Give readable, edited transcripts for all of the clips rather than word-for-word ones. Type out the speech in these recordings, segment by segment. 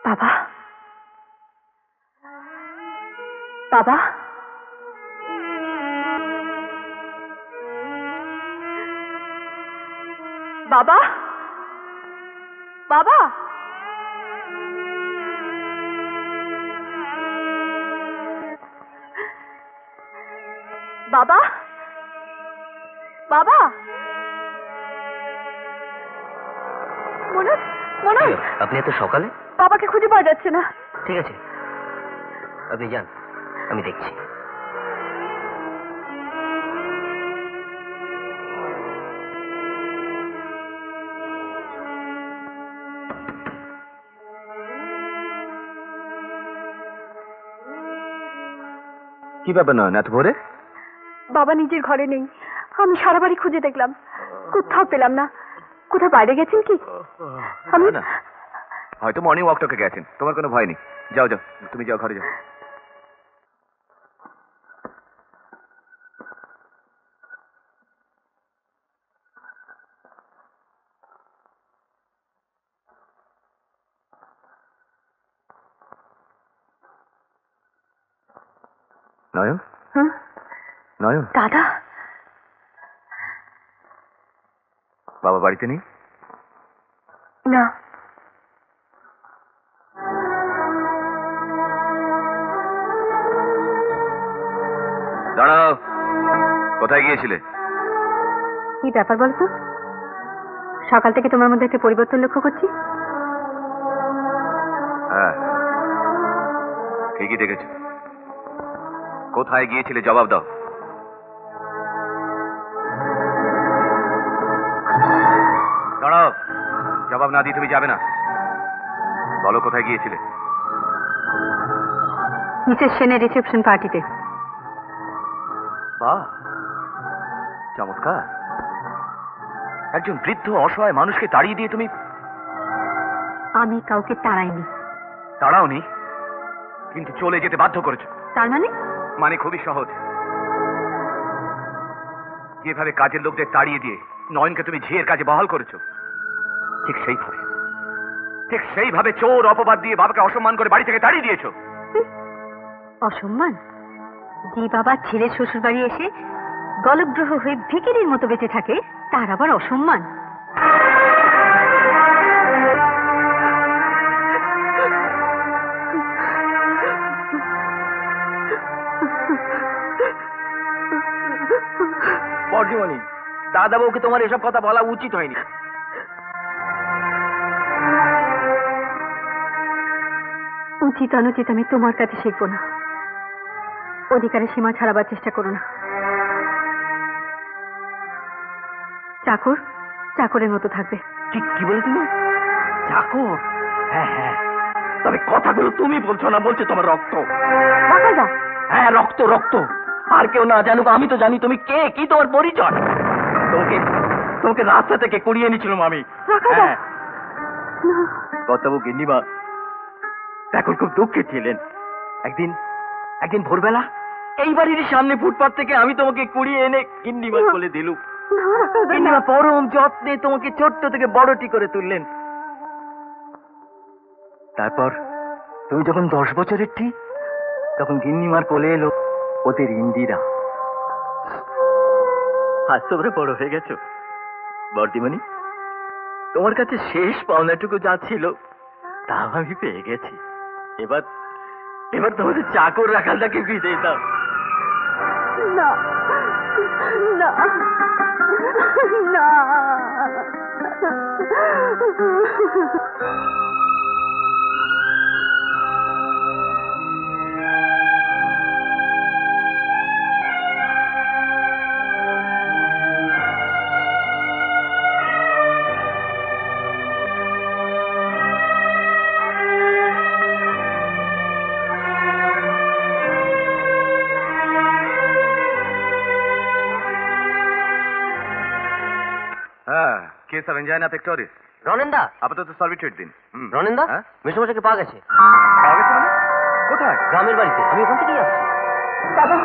বাবা, বাবা, বাবা, বাবা, বাবা, বাবা, মনোজ, মনোজ, আপনি এত সকালে? বাবাকে খুঁজে পাওয়া যাচ্ছে না। ঠিক আছে, আপনি যান, আমি দেখছি। কি ব্যাপার নয় এত ভোরে? বাবা নিজের ঘরে নেই, আমি সারা বাড়ি খুঁজে দেখলাম, কোথাও পেলাম না। কোথাও বাইরে গেছেন কি? আমি না, হয়তো মর্নিং ওয়াকটাকে গেছেন। তোমার কোনো ভয় নেই, যাও যাও, তুমি যাও, ঘরে যাও। নয়ন, নয়ন, দাদা, বাবা বাড়িতে নেই? না। দাঁড়াও, কোথায় গিয়েছিলে? কি ব্যাপার বলতো? সকাল থেকে তোমার মধ্যে একটা পরিবর্তন লক্ষ্য করছি। হ্যাঁ, ঠিকই দেখেছো। কোথায় গিয়েছিলে জবাব দাও। দাঁড়াও, জবাব না দিয়ে তুমি যাবে না। বলো কোথায় গিয়েছিলে? মিসেস সেনের রিসেপশন পার্টিতে। বাহ, চমৎকার। একজন বৃদ্ধ অসহায় মানুষকে তাড়িয়ে দিয়ে তুমি? আমি কাউকে তাড়াইনি। তাড়াওনি, কিন্তু চলে যেতে বাধ্য করেছো। তার মানে? মানে খুবই সহজ। যেভাবে কাজের লোকদের তাড়িয়ে দিয়ে নয়নকে তুমি ঝিয়ের কাজে বহাল করেছো, ঠিক সেইভাবে চোর অপবাদ দিয়ে বাবাকে অসম্মান করে বাড়ি থেকে তাড়িয়ে দিয়েছো। অসম্মান? যে বাবা ছেলের শ্বশুর বাড়ি এসে গলগ্রহ হয়ে ভিখিরির মতো বেঁচে থাকে, তার আবার অসম্মান? বর্দিমণি, দাদা বউকে তোমার এসব কথা বলা উচিত হয়নি। উচিত অনুচিত আমি তোমার কাছে শিখবো না। অধিকারের সীমা ছাড়াবার চেষ্টা করো না। চাকর চাকরের মতো থাকবে। ঠিক কি বলে তুমি? চাকর? হ্যাঁ হ্যাঁ, তবে কথাগুলো তুমি বলছো না, বলছে তোমার রক্ত। হ্যাঁ, রক্ত রক্ত। আর কেউ না জানুক, আমি তো জানি তুমি কে, কি তোমার পরিচয়। তোমাকে তোমাকে রাস্তা থেকে কুড়িয়ে এনেছিলাম আমি। হ্যাঁ, কর্তাবু গিন্নিমা এখন খুব দুঃখে ছিলেন। একদিন ভোরবেলা এই বাড়ির সামনে ফুটপাত থেকে আমি তোমাকে কুড়িয়ে এনে গিন্নিমা বলে দিলুম। গিন্নিমা পরম যত্নে তোমাকে ছোট্ট থেকে বড়টি করে তুললেন। তারপর তুমি যখন 10 বছরের ঠিক, তখন গিন্নিমার কোলে এলো ওদের ইন্দিরা। আজ তোমরা বড় হয়ে গেছো বর্দিমণি, তোমার কাছে শেষ পাওনাটুকু যা ছিল তা আমি পেয়ে গেছি। এবার তোমাদের চাকর রাখালটাকে বিদায় দাও। না না না। Case of angina pectoris. রনেন্দা, আপাতত সলভিট্রেট দিন। রনেন্দা, মেশমশাইকে পাওয়া গেছে। পাওয়া গেছে মানে? কোথায়? গ্রামের বাড়িতে, আমি ওখান থেকেই আসছি। বাবা,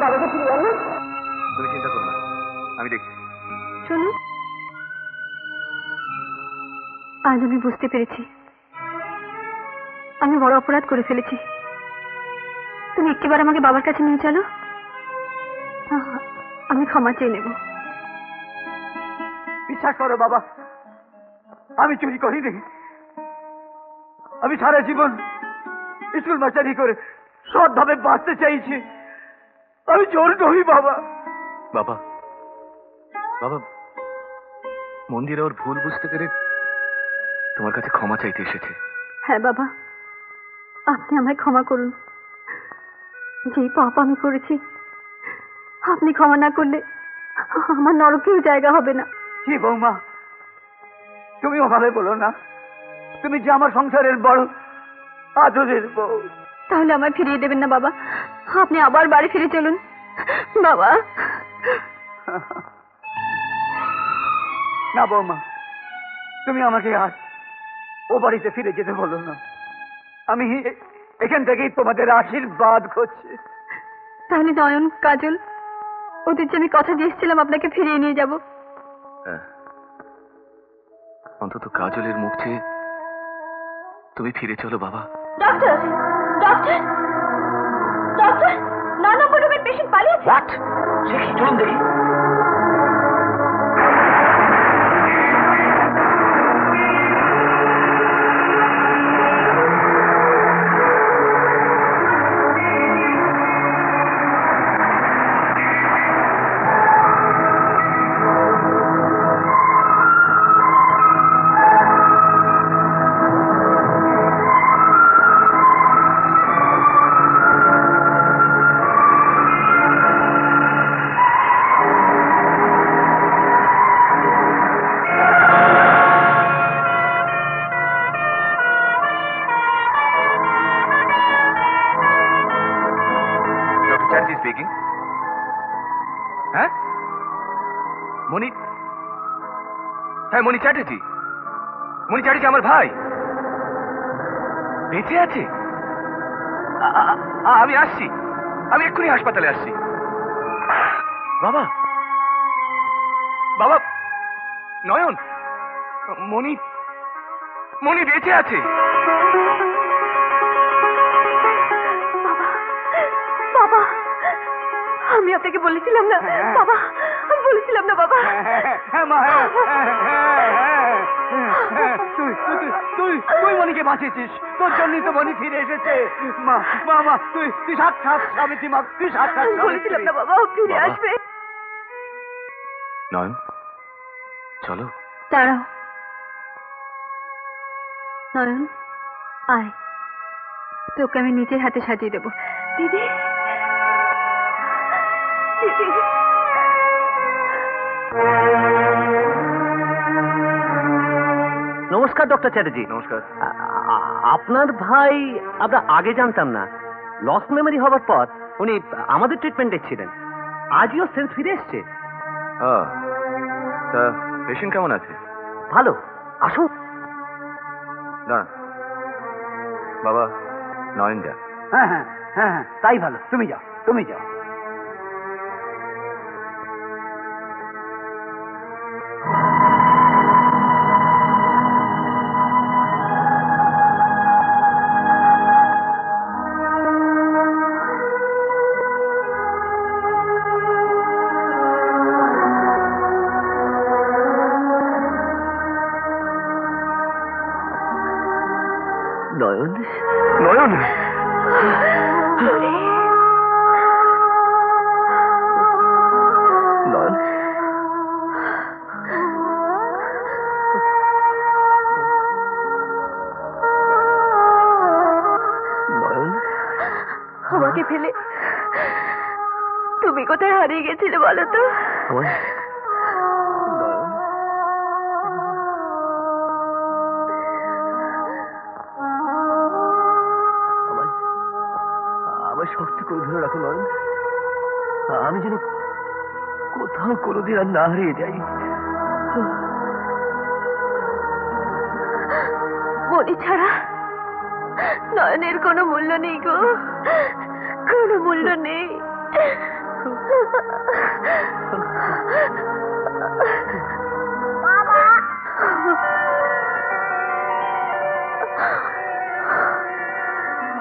বাবাকে ফিরে আনো। তুমি চিন্তা করো না, আমি দেখছি। শোনো, আজ আমি বুঝতে পেরেছি আমি বড় অপরাধ করে ফেলেছি। তুমি একটিবার আমাকে বাবার কাছে নিয়ে চলো, আমি ক্ষমা চেয়ে নেব। বিশ্বাস করো বাবা, আমি চুরি করিনি। আমি সারা জীবন স্কুল মাস্টারি করে সৎভাবে বাঁচতে চাইছি। আমি চোর নই বাবা। বাবা, বাবা, মন্দিরে ওর ভুল বুঝতে পেরে তোমার কাছে ক্ষমা চাইতে এসেছে। হ্যাঁ বাবা, আপনি আমায় ক্ষমা করুন। যে পাপ আমি করেছি, আপনি ক্ষমা না করলে আমার নরকেও জায়গা হবে না। কি বৌমা, তুমি ওভাবে বলো না। তুমি যে আমার সংসারের বড় আদরের বউ। তাহলে আমায় ফিরিয়ে দেবেন না বাবা? আপনি আবার বাড়ি ফিরে চলুন বাবা। না বৌমা, তুমি আমাকে আর ও বাড়িতে ফিরে যেতে বলো না। আমি এখান থেকেই তোমাদের আশীর্বাদ করছি। তাহলে নয়ন, কাজল, ওদের যে আমি কথা দিয়েছিলাম আপনাকে ফিরিয়ে নিয়ে যাব। হ্যাঁ, অন্তত কাজলের মুখ চেয়ে তুমি ফিরে চলো বাবা। ডক্টর, ডক্টর, ডক্টর, 9 নম্বর রুমের পেশেন্ট পালিয়েছে। হোয়াট? সে কি? চলুন দেখি। স্পিকিং। হ্যাঁ, মনি? হ্যাঁ, মনি চ্যাটার্জি। মনি চ্যাটার্জি আমার ভাই। বেঁচে আছে? আমি আসছি, আমি এক্ষুনি হাসপাতালে আসছি। বাবা, বাবা, নয়ন, মনি, মনি বেঁচে আছে। বাবা, আমি আপনাকে বলেছিলাম না বাবা, আমি বলেছিলাম না বাবা। তুই মনিকে বাঁচিয়েছিস, তোর জন্যই তো মনি ফিরে এসেছে। মা, মা, মা, তুই সাক্ষাৎ স্বামীজি। মা, তুই সাক্ষাৎ বলেছিলাম না বাবা, ও ফিরে আসবে। নয়ন, চলো। দাঁড়াও নয়ন, আয়, তোকে আমি নিজের হাতে সাজিয়ে দেবো। দিদি, দিদি। নমস্কার ডক্টর চ্যাটার্জি। নমস্কার। আপনার ভাই আমরা আগে জানতাম না। লস মেমোরি হওয়ার পর উনি আমাদের ট্রিটমেন্টে ছিলেন। আজও সেন্স ফিরে এসছে। তা পেশেন্ট কেমন আছে? ভালো, আসুন। না বাবা, নয়ন যা। হ্যাঁ হ্যাঁ হ্যাঁ, তাই ভালো। তুমি যাও, তুমি যাও। নয়ন, নয়ন, নয়ন, নয়ন, আমাকে ফেলে তুমি কোথায় হারিয়ে গেছিলে বলো তো? আমার নয়ন, আমার শক্তি করে ধরে রাখো নয়ন। আমি যেন কোথাও কোনোদিন আর না হারিয়ে যাই। মনি ছাড়া নয়নের কোনো মূল্য নেই গো, কোনো মূল্য নেই।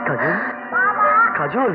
কাজল কাজল